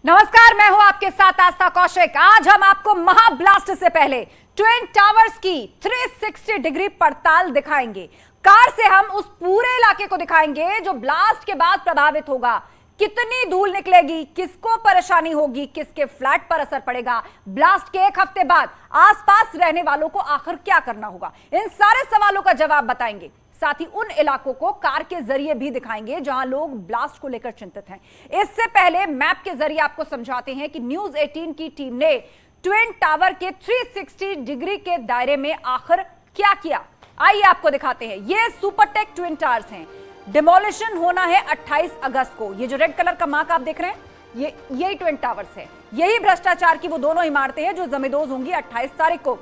नमस्कार, मैं हूं आपके साथ आस्था कौशिक। आज हम आपको महाब्लास्ट से पहले ट्विन टावर्स की 360 डिग्री पड़ताल दिखाएंगे। कार से हम उस पूरे इलाके को दिखाएंगे जो ब्लास्ट के बाद प्रभावित होगा। कितनी धूल निकलेगी, किसको परेशानी होगी, किसके फ्लैट पर असर पड़ेगा, ब्लास्ट के 1 हफ्ते बाद आसपास रहने वालों को आखिर क्या करना होगा, इन सारे सवालों का जवाब बताएंगे। साथ ही उन इलाकों को कार के जरिए भी दिखाएंगे जहां लोग ब्लास्ट को लेकर चिंतित हैं। इससे पहले मैप के जरिए आपको समझाते हैं कि न्यूज 18 की टीम ने ट्विन टावर के 360 डिग्री के दायरे में आखिर क्या किया। आइए आपको दिखाते हैं। ये सुपरटेक ट्विन टावर्स हैं। डिमोलिशन होना है 28 अगस्त को। ये जो रेड कलर का मार्क आप देख रहे हैं, यही ट्विन टावर्स है। यही भ्रष्टाचार की वो दोनों इमारतें हैं जो जमींदोज होंगी 28 तारीख को।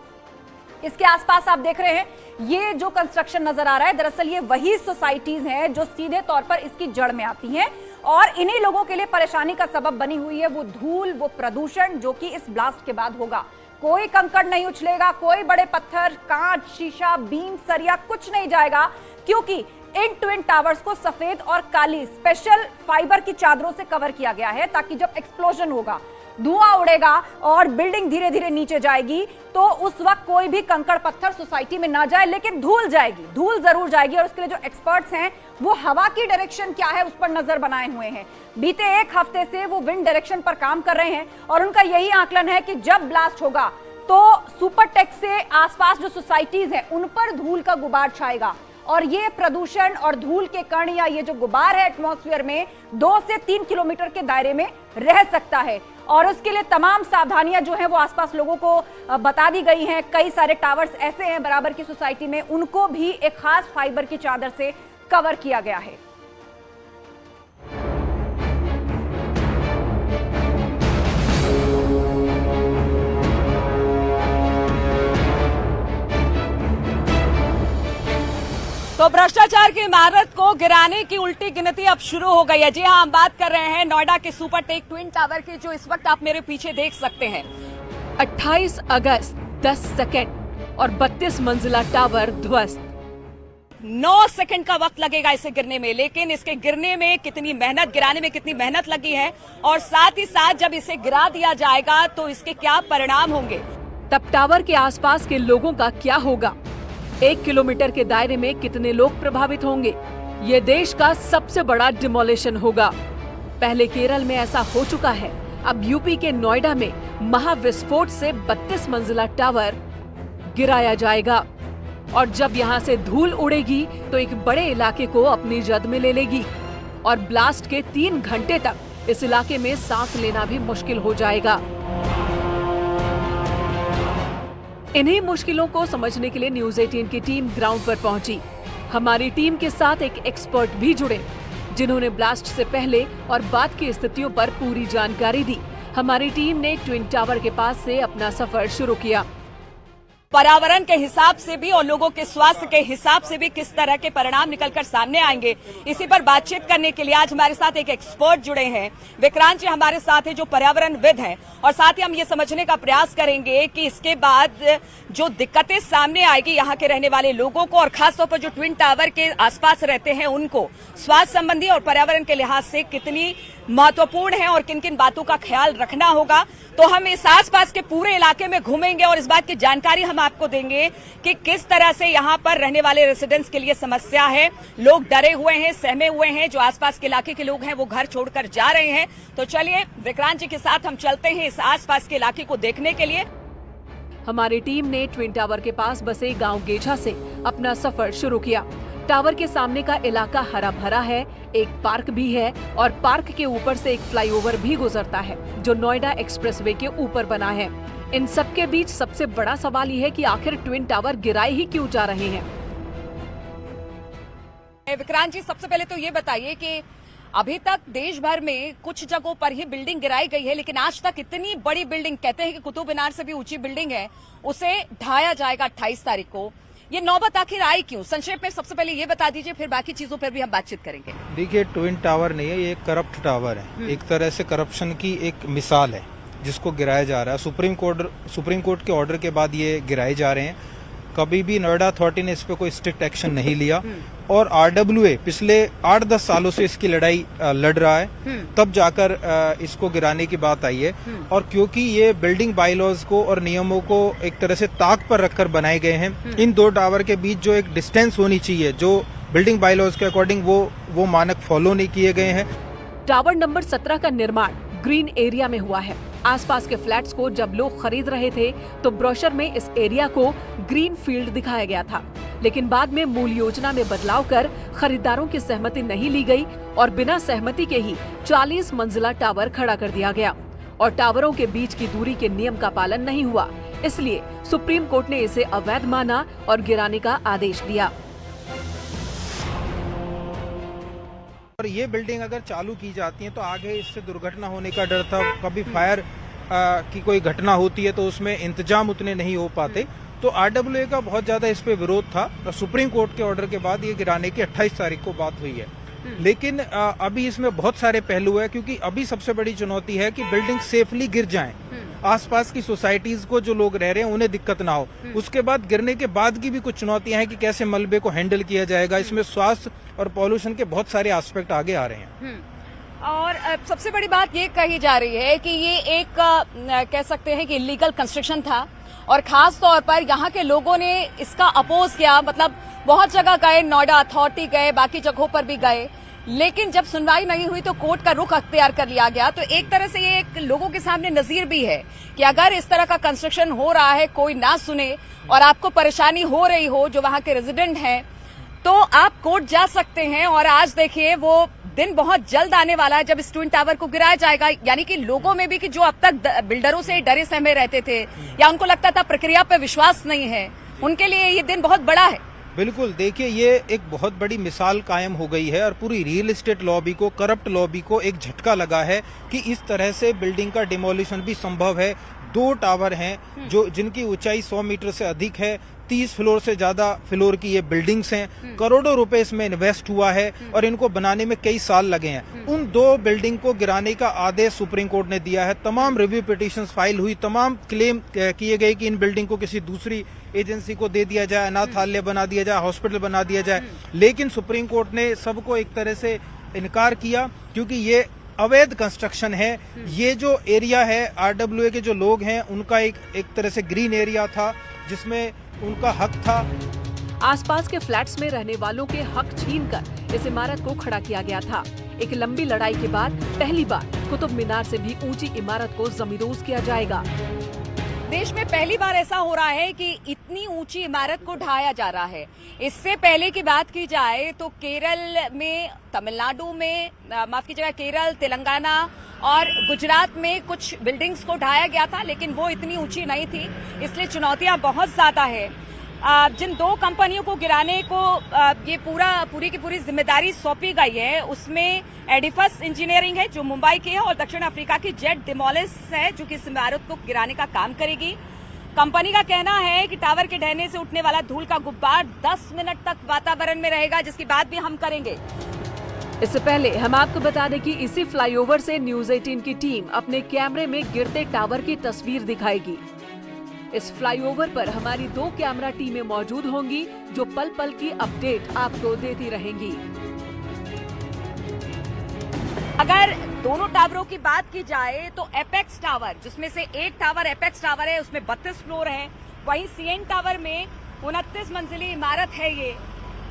इसके आसपास आप देख रहे हैं, ये जो कंस्ट्रक्शन नजर आ रहा है, दरअसल ये वही सोसाइटीज हैं जो सीधे तौर पर इसकी जड़ में आती हैं और इन्हीं लोगों के लिए परेशानी का सबब बनी हुई है वो धूल, वो प्रदूषण जो कि इस ब्लास्ट के बाद होगा। कोई कंकड़ नहीं उछलेगा, कोई बड़े पत्थर, कांच, शीशा, बीम, सरिया कुछ नहीं जाएगा, क्योंकि इन ट्विन टावर्स को सफेद और काली स्पेशल फाइबर की चादरों से कवर किया गया है ताकि जब एक्सप्लोजन होगा, धुआं उड़ेगा और बिल्डिंग धीरे धीरे नीचे जाएगी तो उस वक्त कोई भी कंकड़ पत्थर सोसाइटी में ना जाए, लेकिन धूल जाएगी, धूल जरूर जाएगी। और उसके लिए जो एक्सपर्ट्स हैं वो हवा की डायरेक्शन क्या है उस पर नजर बनाए हुए हैं। बीते 1 हफ्ते से वो विंड डायरेक्शन पर काम कर रहे हैं और उनका यही आकलन है कि जब ब्लास्ट होगा तो सुपरटेक से आसपास जो सोसाइटीज हैं उन पर धूल का गुबार छाएगा और ये प्रदूषण और धूल के कण या ये जो गुबार है एटमॉस्फेयर में 2 से 3 किलोमीटर के दायरे में रह सकता है। और उसके लिए तमाम सावधानियां जो हैं वो आसपास लोगों को बता दी गई हैं। कई सारे टावर्स ऐसे हैं बराबर की सोसाइटी में, उनको भी एक खास फाइबर की चादर से कवर किया गया है। तो भ्रष्टाचार की इमारत को गिराने की उल्टी गिनती अब शुरू हो गई है। जी हां, हम बात कर रहे हैं नोएडा के सुपरटेक ट्विन टावर की, जो इस वक्त आप मेरे पीछे देख सकते हैं। 28 अगस्त 10 सेकंड और 32 मंजिला टावर ध्वस्त। 9 सेकंड का वक्त लगेगा इसे गिरने में, लेकिन इसके गिरने में कितनी मेहनत, गिराने में कितनी मेहनत लगी है और साथ ही साथ जब इसे गिरा दिया जाएगा तो इसके क्या परिणाम होंगे। तब टावर के आसपास के लोगों का क्या होगा, 1 किलोमीटर के दायरे में कितने लोग प्रभावित होंगे। ये देश का सबसे बड़ा डिमोलिशन होगा। पहले केरल में ऐसा हो चुका है, अब यूपी के नोएडा में महाविस्फोट से 32 मंजिला टावर गिराया जाएगा और जब यहाँ से धूल उड़ेगी तो एक बड़े इलाके को अपनी जद में ले लेगी और ब्लास्ट के 3 घंटे तक इस इलाके में सांस लेना भी मुश्किल हो जाएगा। इन्हीं मुश्किलों को समझने के लिए न्यूज 18 की टीम ग्राउंड पर पहुंची। हमारी टीम के साथ एक एक्सपर्ट भी जुड़े जिन्होंने ब्लास्ट से पहले और बाद की स्थितियों पर पूरी जानकारी दी। हमारी टीम ने ट्विन टावर के पास से अपना सफर शुरू किया। पर्यावरण के हिसाब से भी और लोगों के स्वास्थ्य के हिसाब से भी किस तरह के परिणाम निकलकर सामने आएंगे, इसी पर बातचीत करने के लिए आज हमारे साथ एक एक्सपर्ट जुड़े हैं। विक्रांत जी हमारे साथ हैं जो पर्यावरणविद हैं और साथ ही हम ये समझने का प्रयास करेंगे कि इसके बाद जो दिक्कतें सामने आएगी यहाँ के रहने वाले लोगों को और खासतौर पर जो ट्विन टावर के आसपास रहते हैं उनको स्वास्थ्य संबंधी और पर्यावरण के लिहाज से कितनी महत्वपूर्ण है और किन किन बातों का ख्याल रखना होगा। तो हम इस आसपास के पूरे इलाके में घूमेंगे और इस बात की जानकारी हम आपको देंगे कि किस तरह से यहाँ पर रहने वाले रेसिडेंट्स के लिए समस्या है। लोग डरे हुए हैं, सहमे हुए हैं, जो आसपास के इलाके के लोग हैं वो घर छोड़कर जा रहे हैं। तो चलिए विक्रांत जी के साथ हम चलते हैं इस आसपास के इलाके को देखने के लिए। हमारी टीम ने ट्विन टावर के पास बसे गांव गेझा से अपना सफर शुरू किया। टावर के सामने का इलाका हरा भरा है, एक पार्क भी है और पार्क के ऊपर से एक फ्लाईओवर भी गुजरता है जो नोएडा एक्सप्रेसवे के ऊपर बना है। इन सब के बीच सबसे बड़ा सवाल ये है कि आखिर ट्विन टावर गिराए ही क्यों जा रहे हैं। विक्रांत जी, सबसे पहले तो ये बताइए कि अभी तक देश भर में कुछ जगहों पर ही बिल्डिंग गिराई गई है, लेकिन आज तक इतनी बड़ी बिल्डिंग, कहते हैं कि कुतुब मीनार से भी ऊंची बिल्डिंग है, उसे ढाया जाएगा 28 तारीख को। ये नौबत आखिर आई क्यों? संक्षेप में सबसे पहले ये बता दीजिए, फिर बाकी चीजों पर भी हम बातचीत करेंगे। देखिए, ट्विन टावर नहीं है, ये एक करप्ट टावर है। एक तरह से करप्शन की एक मिसाल है जिसको गिराया जा रहा है। सुप्रीम कोर्ट के ऑर्डर के बाद ये गिराए जा रहे हैं। कभी भी नोएडा अथॉरिटी ने इस पे कोई स्ट्रिक्ट एक्शन नहीं लिया और RWA पिछले 8-10 सालों से इसकी लड़ाई लड़ रहा है, तब जाकर इसको गिराने की बात आई है। और क्योंकि ये बिल्डिंग बायलॉज को और नियमों को एक तरह से ताक पर रखकर बनाए गए हैं, इन दो टावर के बीच जो एक डिस्टेंस होनी चाहिए, जो बिल्डिंग बायलॉज के अकॉर्डिंग वो मानक फॉलो नहीं किए गए हैं। टावर नंबर 17 का निर्माण ग्रीन एरिया में हुआ है। आसपास के फ्लैट्स को जब लोग खरीद रहे थे तो ब्रोशर में इस एरिया को ग्रीन फील्ड दिखाया गया था, लेकिन बाद में मूल योजना में बदलाव कर खरीदारों की सहमति नहीं ली गई और बिना सहमति के ही 40 मंजिला टावर खड़ा कर दिया गया और टावरों के बीच की दूरी के नियम का पालन नहीं हुआ। इसलिए सुप्रीम कोर्ट ने इसे अवैध माना और गिराने का आदेश दिया। और ये बिल्डिंग अगर चालू की जाती है तो आगे इससे दुर्घटना होने का डर था। कभी फायर की कोई घटना होती है तो उसमें इंतजाम उतने नहीं हो पाते, तो RWA का बहुत ज्यादा इस पे विरोध था और सुप्रीम कोर्ट के ऑर्डर के बाद ये गिराने की 28 तारीख को बात हुई है। लेकिन अभी इसमें बहुत सारे पहलू है, क्योंकि अभी सबसे बड़ी चुनौती है कि बिल्डिंग सेफली गिर जाए, आसपास की सोसाइटीज को जो लोग रह रहे हैं उन्हें दिक्कत ना हो। उसके बाद गिरने के बाद की भी कुछ चुनौतियां हैं कि कैसे मलबे को हैंडल किया जाएगा। इसमें स्वास्थ्य और पॉल्यूशन के बहुत सारे एस्पेक्ट आगे आ रहे हैं। और सबसे बड़ी बात ये कही जा रही है कि ये एक कह सकते हैं कि इलीगल कंस्ट्रक्शन था और खास तौर पर यहाँ के लोगों ने इसका अपोज किया। मतलब बहुत जगह गए, नोएडा अथॉरिटी गए, बाकी जगहों पर भी गए, लेकिन जब सुनवाई नहीं हुई तो कोर्ट का रुख अख्तियार कर लिया गया। तो एक तरह से ये एक लोगों के सामने नजीर भी है कि अगर इस तरह का कंस्ट्रक्शन हो रहा है, कोई ना सुने और आपको परेशानी हो रही हो जो वहां के रेजिडेंट हैं, तो आप कोर्ट जा सकते हैं। और आज देखिए वो दिन बहुत जल्द आने वाला है जब इस ट्विन टावर को गिराया जाएगा। यानी कि लोगों में भी कि जो अब तक बिल्डरों से डरे सहमे रहते थे या उनको लगता था प्रक्रिया पे विश्वास नहीं है, उनके लिए ये दिन बहुत बड़ा है। बिल्कुल, देखिए ये एक बहुत बड़ी मिसाल कायम हो गई है और पूरी रियल एस्टेट लॉबी को, करप्ट लॉबी को एक झटका लगा है कि इस तरह से बिल्डिंग का डिमोलिशन भी संभव है। 2 टावर हैं जो जिनकी ऊंचाई 100 मीटर से अधिक है, 30 फ्लोर से ज्यादा फ्लोर की ये बिल्डिंग्स हैं, करोड़ों रुपए इसमें इन्वेस्ट हुआ है और इनको बनाने में कई साल लगे हैं। उन 2 बिल्डिंग को गिराने का आदेश सुप्रीम कोर्ट ने दिया है। तमाम रिव्यू पिटीशंस फाइल हुई, तमाम क्लेम किए गए कि इन बिल्डिंग को किसी दूसरी एजेंसी को दे दिया जाए, अनाथालय बना दिया जाए, हॉस्पिटल बना दिया जाए, लेकिन सुप्रीम कोर्ट ने सबको एक तरह से इनकार किया क्योंकि ये अवैध कंस्ट्रक्शन है। ये जो एरिया है, RWA के जो लोग हैं उनका एक तरह से ग्रीन एरिया था जिसमें उनका हक था। आसपास के फ्लैट्स में रहने वालों के हक छीनकर इस इमारत को खड़ा किया गया था। एक लंबी लड़ाई के बाद पहली बार कुतुब मीनार से भी ऊंची इमारत को जमींदोज किया जाएगा। देश में पहली बार ऐसा हो रहा है कि इतनी ऊंची इमारत को ढाया जा रहा है। इससे पहले की बात की जाए तो केरल में, तमिलनाडु में, माफ कीजिएगा, केरल, तेलंगाना और गुजरात में कुछ बिल्डिंग्स को ढाया गया था, लेकिन वो इतनी ऊंची नहीं थी, इसलिए चुनौतियां बहुत ज्यादा है। जिन 2 कंपनियों को गिराने को ये पूरी की पूरी जिम्मेदारी सौंपी गई है, उसमें एडिफस इंजीनियरिंग है जो मुंबई की है और दक्षिण अफ्रीका की जेट डिमोलिस है जो कि इस इमारत को गिराने का काम करेगी। कंपनी का कहना है कि टावर के ढहने से उठने वाला धूल का गुब्बार 10 मिनट तक वातावरण में रहेगा, जिसकी बात भी हम करेंगे। इससे पहले हम आपको बता दें कि इसी फ्लाईओवर से न्यूज 18 की टीम अपने कैमरे में गिरते टावर की तस्वीर दिखाएगी। इस फ्लाईओवर पर हमारी 2 कैमरा टीमें मौजूद होंगी जो पल पल की अपडेट आपको देती रहेंगी। अगर दोनों टावरों की बात की जाए तो एपेक्स टावर, जिसमें से एक टावर एपेक्स टावर है, उसमें 32 फ्लोर है, वहीं सीएन टावर में 29 मंजिली इमारत है। ये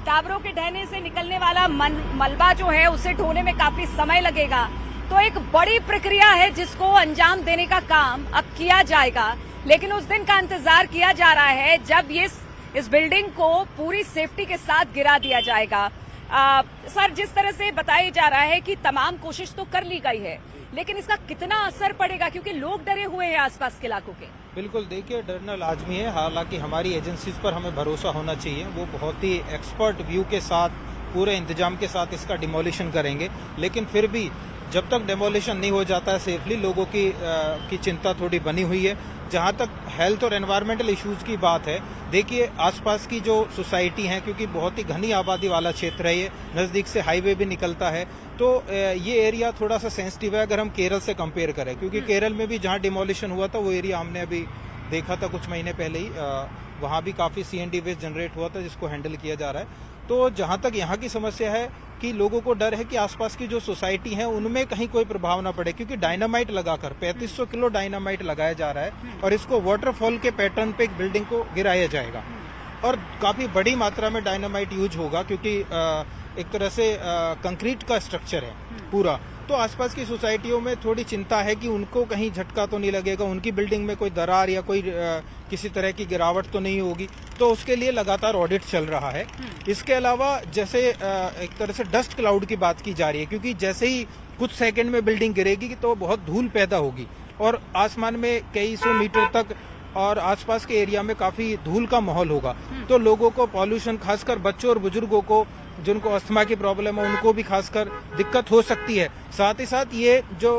टावरों के ढहने से निकलने वाला मलबा जो है उसे ढोने में काफी समय लगेगा। तो एक बड़ी प्रक्रिया है जिसको अंजाम देने का काम अब किया जाएगा, लेकिन उस दिन का इंतजार किया जा रहा है जब इस बिल्डिंग को पूरी सेफ्टी के साथ गिरा दिया जाएगा। सर, जिस तरह से बताया जा रहा है कि तमाम कोशिश तो कर ली गई है, लेकिन इसका कितना असर पड़ेगा, क्योंकि लोग डरे हुए हैं आसपास के इलाकों के। बिल्कुल, देखिए डरना लाजमी है। हालांकि हमारी एजेंसीज पर हमें भरोसा होना चाहिए, वो बहुत ही एक्सपर्ट व्यू के साथ, पूरे इंतजाम के साथ इसका डिमोलिशन करेंगे। लेकिन फिर भी जब तक डेमोलिशन नहीं हो जाता है सेफली, लोगों की चिंता थोड़ी बनी हुई है। जहां तक हेल्थ और एनवायरमेंटल इश्यूज की बात है, देखिए आसपास की जो सोसाइटी हैं, क्योंकि बहुत ही घनी आबादी वाला क्षेत्र है, ये नज़दीक से हाईवे भी निकलता है, तो ये एरिया थोड़ा सा सेंसिटिव है अगर हम केरल से कंपेयर करें, क्योंकि केरल में भी जहां डिमोलिशन हुआ था वो एरिया हमने अभी देखा था कुछ महीने पहले ही, वहाँ भी काफ़ी CND वेस्ट जनरेट हुआ था जिसको हैंडल किया जा रहा है। तो जहाँ तक यहाँ की समस्या है कि लोगों को डर है कि आसपास की जो सोसाइटी है उनमें कहीं कोई प्रभाव ना पड़े, क्योंकि डायनामाइट लगाकर 3500 किलो डायनामाइट लगाया जा रहा है और इसको वाटरफॉल के पैटर्न पे एक बिल्डिंग को गिराया जाएगा और काफ़ी बड़ी मात्रा में डायनामाइट यूज होगा, क्योंकि एक तरह से कंक्रीट का स्ट्रक्चर है पूरा। तो आसपास की सोसाइटियों में थोड़ी चिंता है कि उनको कहीं झटका तो नहीं लगेगा, उनकी बिल्डिंग में कोई दरार या कोई किसी तरह की गिरावट तो नहीं होगी। तो उसके लिए लगातार ऑडिट चल रहा है। इसके अलावा जैसे एक तरह से डस्ट क्लाउड की बात की जा रही है, क्योंकि जैसे ही कुछ सेकंड में बिल्डिंग गिरेगी तो बहुत धूल पैदा होगी और आसमान में कई सौ मीटर तक और आसपास के एरिया में काफी धूल का माहौल होगा। तो लोगों को पॉल्यूशन, खासकर बच्चों और बुजुर्गों को जिनको अस्थमा की प्रॉब्लम है उनको भी खासकर दिक्कत हो सकती है। साथ ही साथ ये जो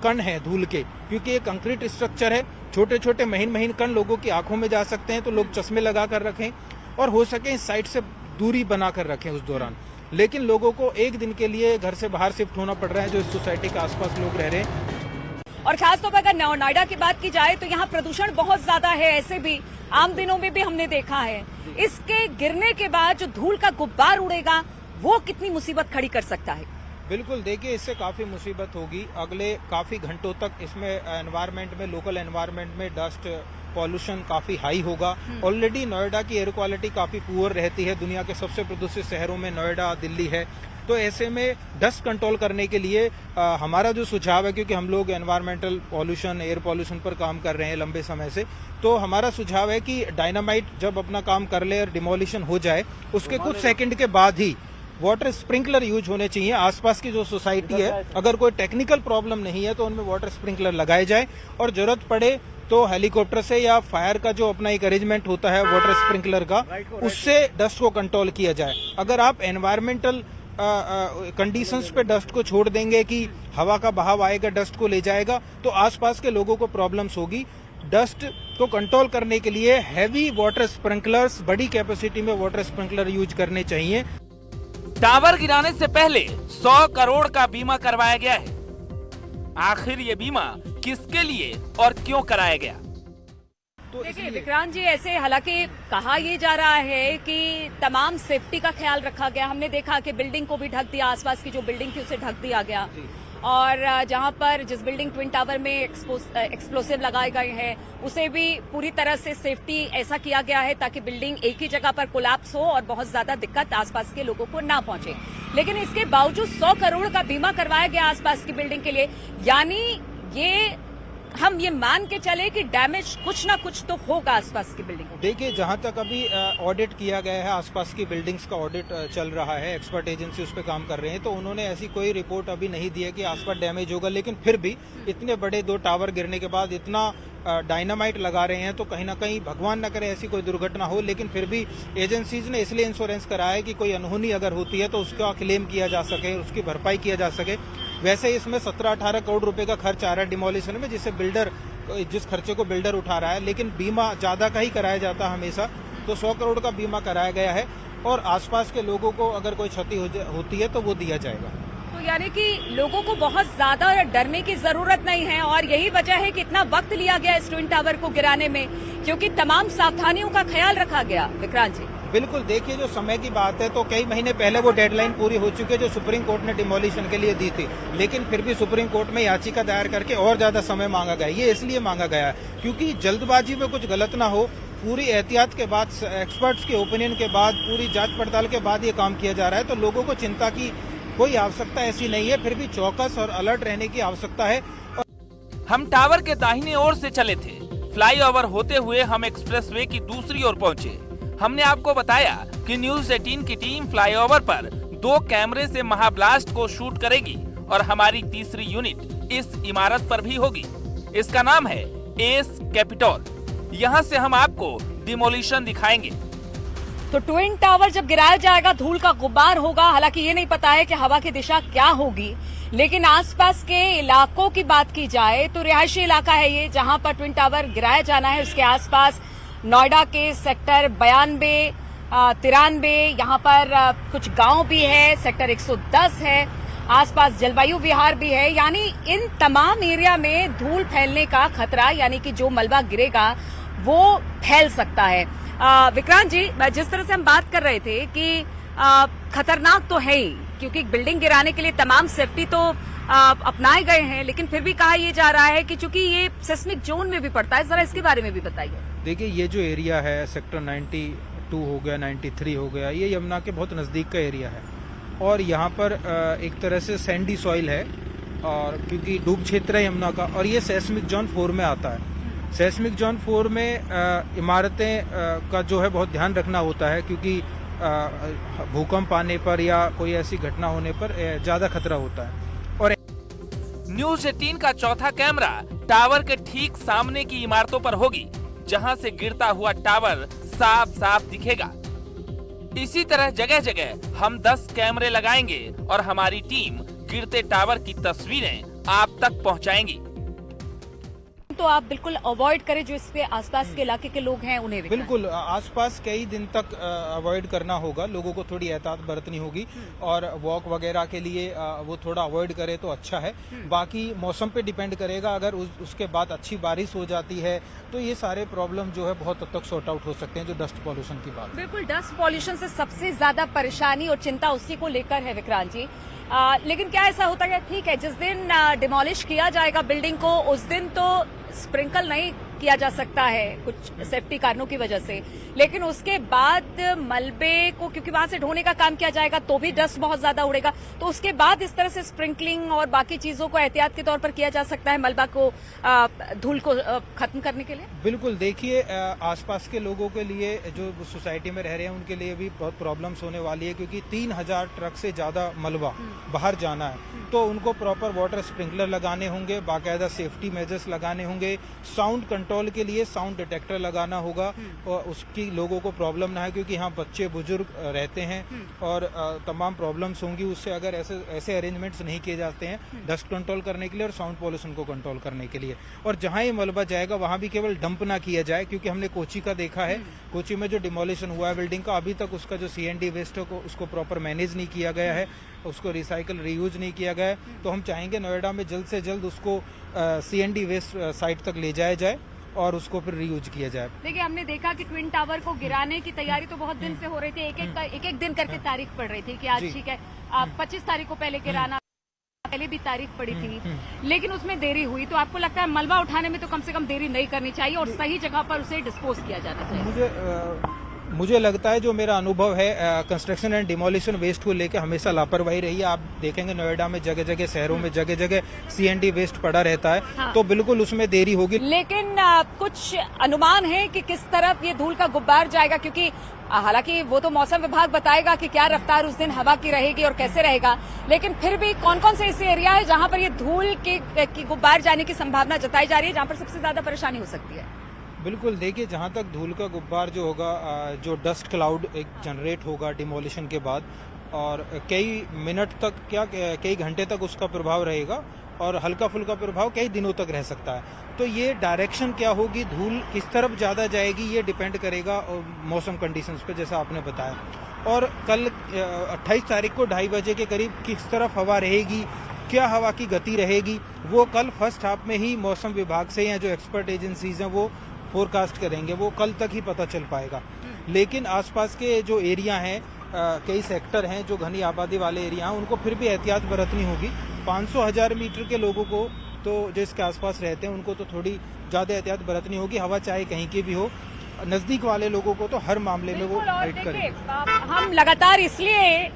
कण है धूल के, क्योंकि ये कंक्रीट स्ट्रक्चर है, छोटे छोटे महीन महीन कण लोगों की आंखों में जा सकते हैं, तो लोग चश्मे लगा कर रखें और हो सके इस साइड से दूरी बना कर रखें उस दौरान। लेकिन लोगों को एक दिन के लिए घर से बाहर शिफ्ट होना पड़ रहा है जो इस सोसाइटी के आसपास लोग रह रहे हैं। और खासतौर पर अगर नोएडा की बात की जाए तो यहाँ प्रदूषण बहुत ज्यादा है, ऐसे भी आम दिनों में भी हमने देखा है। इसके गिरने के बाद जो धूल का गुब्बार उड़ेगा वो कितनी मुसीबत खड़ी कर सकता है। बिल्कुल, देखिए इससे काफी मुसीबत होगी। अगले काफी घंटों तक इसमें एनवायरनमेंट में, लोकल एनवायरनमेंट में डस्ट पॉल्यूशन काफी हाई होगा। ऑलरेडी नोएडा की एयर क्वालिटी काफी पुअर रहती है, दुनिया के सबसे प्रदूषित शहरों में नोएडा, दिल्ली है। तो ऐसे में डस्ट कंट्रोल करने के लिए हमारा जो सुझाव है, क्योंकि हम लोग एनवायरमेंटल पॉल्यूशन, एयर पॉल्यूशन पर काम कर रहे हैं लंबे समय से, तो हमारा सुझाव है कि डायनामाइट जब अपना काम कर ले और डिमोलिशन हो जाए उसके कुछ सेकंड के बाद ही वाटर स्प्रिंकलर यूज होने चाहिए। आसपास की जो सोसाइटी है, अगर कोई टेक्निकल प्रॉब्लम नहीं है तो उनमें वाटर स्प्रिंकलर लगाए जाए और जरूरत पड़े तो हेलीकॉप्टर से या फायर का जो अपना एक अरेंजमेंट होता है वाटर स्प्रिंकलर का, उससे डस्ट को कंट्रोल किया जाए। अगर आप एनवायरमेंटल कंडीशंस पे डस्ट को छोड़ देंगे कि हवा का बहाव आएगा, डस्ट को ले जाएगा, तो आसपास के लोगों को प्रॉब्लम्स होगी। डस्ट को कंट्रोल करने के लिए हैवी वाटर स्प्रिंकलर्स, बड़ी कैपेसिटी में वाटर स्प्रिंकलर यूज करने चाहिए। टावर गिराने से पहले 100 करोड़ का बीमा करवाया गया है। आखिर ये बीमा किसके लिए और क्यों कराया गया? तो देखिए विक्रांत जी, ऐसे हालांकि कहा ये जा रहा है कि तमाम सेफ्टी का ख्याल रखा गया। हमने देखा कि बिल्डिंग को भी ढक दिया, आसपास की जो बिल्डिंग थी उसे ढक दिया गया, और जहां पर जिस बिल्डिंग ट्विन टावर में एक्सप्लोसिव लगाए गए हैं उसे भी पूरी तरह से सेफ्टी ऐसा किया गया है ताकि बिल्डिंग एक ही जगह पर कोलैप्स हो और बहुत ज्यादा दिक्कत आसपास के लोगों को ना पहुंचे। लेकिन इसके बावजूद 100 करोड़ का बीमा करवाया गया आसपास की बिल्डिंग के लिए, यानी ये हम ये मान के चले कि डैमेज कुछ ना कुछ तो होगा आसपास की बिल्डिंग। देखिए, जहां तक अभी ऑडिट किया गया है, आसपास की बिल्डिंग्स का ऑडिट चल रहा है, एक्सपर्ट एजेंसी उस पर काम कर रहे हैं, तो उन्होंने ऐसी कोई रिपोर्ट अभी नहीं दी है कि आसपास डैमेज होगा। लेकिन फिर भी इतने बड़े 2 टावर गिरने के बाद इतना डायनामाइट लगा रहे हैं, तो कहीं ना कहीं भगवान न करे ऐसी कोई दुर्घटना हो। लेकिन फिर भी एजेंसीज ने इसलिए इंश्योरेंस कराया है कि कोई अनहोनी अगर होती है तो उसका क्लेम किया जा सके, उसकी भरपाई किया जा सके। वैसे इसमें 17-18 करोड़ रुपए का खर्च आ रहा है डिमोलिशन में, जिसे बिल्डर, जिस खर्चे को बिल्डर उठा रहा है, लेकिन बीमा ज्यादा का ही कराया जाता है हमेशा। तो 100 करोड़ का बीमा कराया गया है और आसपास के लोगों को अगर कोई क्षति होती है तो वो दिया जाएगा। तो यानी कि लोगों को बहुत ज्यादा डरने की जरूरत नहीं है, और यही वजह है कि इतना वक्त लिया गया इस ट्विन टावर को गिराने में, क्योंकि तमाम सावधानियों का ख्याल रखा गया। विक्रांत जी, बिल्कुल, देखिए जो समय की बात है तो कई महीने पहले वो डेडलाइन पूरी हो चुकी है जो सुप्रीम कोर्ट ने डिमोलिशन के लिए दी थी, लेकिन फिर भी सुप्रीम कोर्ट में याचिका दायर करके और ज्यादा समय मांगा गया। ये इसलिए मांगा गया क्योंकि जल्दबाजी में कुछ गलत ना हो, पूरी एहतियात के बाद, एक्सपर्ट्स के ओपिनियन के बाद, पूरी जांच पड़ताल के बाद ये काम किया जा रहा है। तो लोगों को चिंता की कोई आवश्यकता ऐसी नहीं है, फिर भी चौकस और अलर्ट रहने की आवश्यकता है। हम टावर के दाहिने ओर से चले थे। फ्लाईओवर होते हुए हम एक्सप्रेसवे की दूसरी ओर पहुंचे। हमने आपको बताया कि न्यूज 18 की टीम फ्लाईओवर पर 2 कैमरे से महाब्लास्ट को शूट करेगी और हमारी तीसरी यूनिट इस इमारत पर भी होगी। इसका नाम है एस कैपिटॉल। यहाँ से हम आपको डिमोलिशन दिखाएंगे। तो ट्विन टावर जब गिराया जाएगा धूल का गुब्बार होगा। हालांकि ये नहीं पता है कि हवा की दिशा क्या होगी, लेकिन आसपास के इलाकों की बात की जाए तो रिहायशी इलाका है ये, जहां पर ट्विन टावर गिराया जाना है। उसके आसपास नोएडा के सेक्टर 92, 93, यहाँ पर कुछ गांव भी है, सेक्टर 110 है, आसपास जलवायु विहार भी है, यानी इन तमाम एरिया में धूल फैलने का खतरा, यानी कि जो मलबा गिरेगा वो फैल सकता है। विक्रांत जी, जिस तरह से हम बात कर रहे थे कि खतरनाक तो है ही, क्योंकि बिल्डिंग गिराने के लिए तमाम सेफ्टी तो अपनाए गए हैं, लेकिन फिर भी कहा यह जा रहा है कि चूंकि ये सेस्मिक जोन में भी पड़ता है, जरा इसके बारे में भी बताइए। देखिए, ये जो एरिया है सेक्टर 92 हो गया, 93 हो गया, ये यमुना के बहुत नज़दीक का एरिया है और यहाँ पर एक तरह से सैंडी सॉइल है, और क्योंकि डूब क्षेत्र है यमुना का, और ये सेस्मिक जोन 4 में आता है। सेस्मिक जोन 4 में इमारतें का जो है बहुत ध्यान रखना होता है, क्योंकि भूकंप आने पर या कोई ऐसी घटना होने पर ज़्यादा खतरा होता है। और न्यूज 18 का चौथा कैमरा टावर के ठीक सामने की इमारतों पर होगी, जहां से गिरता हुआ टावर साफ साफ दिखेगा। इसी तरह जगह जगह हम 10 कैमरे लगाएंगे और हमारी टीम गिरते टावर की तस्वीरें आप तक पहुंचाएंगी। तो आप बिल्कुल अवॉइड करें, जो इसके आसपास के इलाके के लोग हैं उन्हें भी। बिल्कुल, आसपास कई दिन तक अवॉइड करना होगा, लोगों को थोड़ी एहतियात बरतनी होगी और वॉक वगैरह के लिए वो थोड़ा अवॉइड करे तो अच्छा है। बाकी मौसम पे डिपेंड करेगा, अगर उसके बाद अच्छी बारिश हो जाती है तो ये सारे प्रॉब्लम जो है बहुत हद तक सॉर्ट आउट हो सकते हैं, जो डस्ट पॉल्यूशन की बात। बिल्कुल, डस्ट पॉल्यूशन से सबसे ज्यादा परेशानी और चिंता उसी को लेकर है विक्रांत जी। लेकिन क्या ऐसा होता है, ठीक है, जिस दिन डिमोलिश किया जाएगा बिल्डिंग को, उस दिन तो स्प्रिंकल नहीं किया जा सकता है कुछ सेफ्टी कारणों की वजह से, लेकिन उसके बाद मलबे को, क्योंकि वहां से ढोने का काम किया जाएगा तो भी डस्ट बहुत ज्यादा उड़ेगा, तो उसके बाद इस तरह से स्प्रिंकलिंग और बाकी चीजों को एहतियात के तौर पर किया जा सकता है मलबा को, धूल को खत्म करने के लिए। बिल्कुल, देखिए, आसपास के लोगों के लिए, जो सोसाइटी में रह रहे हैं, उनके लिए भी बहुत प्रॉब्लम्स होने वाली है, क्योंकि 3000 ट्रक से ज्यादा मलबा बाहर जाना है, तो उनको प्रॉपर वाटर स्प्रिंकलर लगाने होंगे, बाकायदा सेफ्टी मेजर्स लगाने होंगे, साउंड कंट्रोल के लिए साउंड डिटेक्टर लगाना होगा, और उसकी लोगों को प्रॉब्लम ना है, क्योंकि यहाँ बच्चे बुजुर्ग रहते हैं और तमाम प्रॉब्लम्स होंगी उससे, अगर ऐसे अरेंजमेंट्स नहीं किए जाते हैं डस्ट कंट्रोल करने के लिए और साउंड पॉल्यूशन को कंट्रोल करने के लिए। और जहां ये मलबा जाएगा वहां भी केवल डंप ना किया जाए, क्योंकि हमने कोची का देखा है, कोची में जो डिमोलिशन हुआ है बिल्डिंग का, अभी तक उसका जो CND वेस्ट है उसको प्रॉपर मैनेज नहीं किया गया है, उसको रिसाइकल रीयूज नहीं किया गया है। तो हम चाहेंगे नोएडा में जल्द से जल्द उसको CND वेस्ट साइट तक ले जाया जाए और उसको फिर रीयूज किया जाए। देखिए, हमने देखा कि ट्विन टावर को गिराने की तैयारी तो बहुत दिन से हो रही थी, एक एक दिन करके तारीख पड़ रही थी कि आज ठीक है 25 तारीख को पहले गिराना, पहले भी तारीख पड़ी थी, लेकिन उसमें देरी हुई। तो आपको लगता है मलबा उठाने में तो कम से कम देरी नहीं करनी चाहिए और सही जगह पर उसे डिस्पोज किया जाना चाहिए? मुझे लगता है, जो मेरा अनुभव है, कंस्ट्रक्शन एंड डिमोलिशन वेस्ट को लेकर हमेशा लापरवाही रही है। आप देखेंगे नोएडा में जगह जगह, शहरों में जगह जगह CND वेस्ट पड़ा रहता है। हाँ। तो बिल्कुल उसमें देरी होगी। लेकिन कुछ अनुमान है कि किस तरफ ये धूल का गुब्बार जाएगा, क्योंकि हालांकि वो तो मौसम विभाग बताएगा कि क्या रफ्तार उस दिन हवा की रहेगी और कैसे रहेगा, लेकिन फिर भी कौन कौन से ऐसे एरिया है जहां पर ये धूल की गुब्बार जाने की संभावना जताई जा रही है, जहां पर सबसे ज्यादा परेशानी हो सकती है? बिल्कुल, देखिए, जहाँ तक धूल का गुब्बार जो होगा, जो डस्ट क्लाउड एक जनरेट होगा डिमोलिशन के बाद, और कई मिनट तक, कई घंटे तक उसका प्रभाव रहेगा, और हल्का फुल्का प्रभाव कई दिनों तक रह सकता है। तो ये डायरेक्शन क्या होगी, धूल किस तरफ ज़्यादा जाएगी, ये डिपेंड करेगा मौसम कंडीशंस पे, जैसा आपने बताया। और कल 28 तारीख को 2:30 बजे के करीब किस तरफ हवा रहेगी, क्या हवा की गति रहेगी, वो कल फर्स्ट हाफ में ही मौसम विभाग से या जो एक्सपर्ट एजेंसीज हैं वो फोरकास्ट करेंगे, वो कल तक ही पता चल पाएगा। लेकिन आसपास के जो एरिया हैं, कई सेक्टर हैं जो घनी आबादी वाले एरिया हैं, उनको फिर भी एहतियात बरतनी होगी। 500-1000 मीटर के लोगों को, तो जो इसके आसपास रहते हैं, उनको तो थोड़ी ज़्यादा एहतियात बरतनी होगी, हवा चाहे कहीं की भी हो। नज़दीक वाले लोगों को तो हर मामले में वो गाइड करेंगे। हम लगातार इसलिए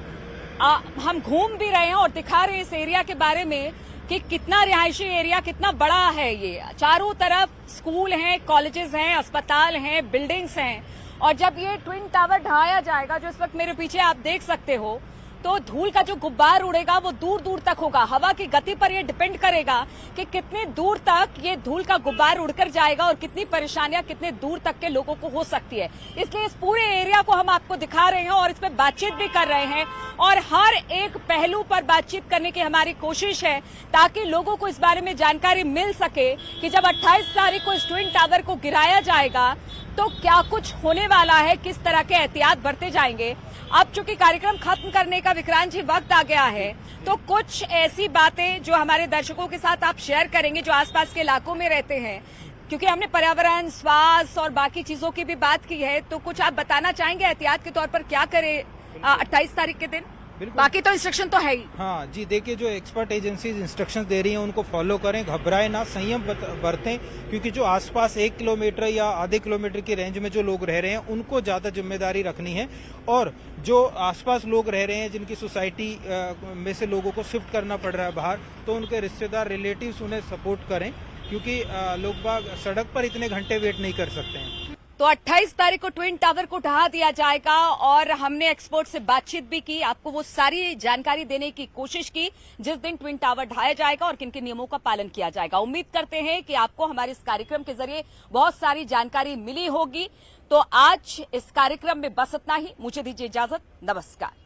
हम घूम भी रहे हैं और दिखा रहे हैं इस एरिया के बारे में कि कितना रिहायशी एरिया, कितना बड़ा है ये। चारों तरफ स्कूल हैं, कॉलेजेस हैं, अस्पताल हैं, बिल्डिंग्स हैं, और जब ये ट्विन टावर ढाया जाएगा, जो इस वक्त मेरे पीछे आप देख सकते हो, तो धूल का जो गुब्बार उड़ेगा वो दूर दूर तक होगा। हवा की गति पर ये डिपेंड करेगा कि कितने दूर तक ये धूल का गुब्बार उड़कर जाएगा और कितनी परेशानियां कितने दूर तक के लोगों को हो सकती है। इसलिए इस पूरे एरिया को हम आपको दिखा रहे हैं और इस पे बातचीत भी कर रहे हैं, और हर एक पहलू पर बातचीत करने की हमारी कोशिश है, ताकि लोगों को इस बारे में जानकारी मिल सके कि जब 28 तारीख को इस ट्विन टावर को गिराया जाएगा तो क्या कुछ होने वाला है, किस तरह के एहतियात बरते जाएंगे। अब चूंकि कार्यक्रम खत्म करने का विक्रांत जी वक्त आ गया है, तो कुछ ऐसी बातें जो हमारे दर्शकों के साथ आप शेयर करेंगे जो आसपास के इलाकों में रहते हैं, क्योंकि हमने पर्यावरण, स्वास्थ्य और बाकी चीजों की भी बात की है, तो कुछ आप बताना चाहेंगे एहतियात के तौर पर क्या करें 28 तारीख के दिन? बाकी तो इंस्ट्रक्शन तो है ही। हाँ जी, देखिए जो एक्सपर्ट एजेंसीज इंस्ट्रक्शन दे रही हैं उनको फॉलो करें, घबराएं ना, संयम बरतें, क्योंकि जो आसपास 1 किलोमीटर या आधे किलोमीटर की रेंज में जो लोग रह रहे हैं उनको ज्यादा जिम्मेदारी रखनी है। और जो आसपास लोग रह रहे हैं जिनकी सोसाइटी में से लोगों को शिफ्ट करना पड़ रहा है बाहर, तो उनके रिश्तेदार, रिलेटिव्स उन्हें सपोर्ट करें, क्योंकि लोग बाग सड़क पर इतने घंटे वेट नहीं कर सकते हैं। तो 28 तारीख को ट्विन टावर को ढहा दिया जाएगा और हमने एक्सपर्ट से बातचीत भी की, आपको वो सारी जानकारी देने की कोशिश की जिस दिन ट्विन टावर ढाया जाएगा और किन किन नियमों का पालन किया जाएगा। उम्मीद करते हैं कि आपको हमारे इस कार्यक्रम के जरिए बहुत सारी जानकारी मिली होगी। तो आज इस कार्यक्रम में बस इतना ही, मुझे दीजिए इजाजत, नमस्कार।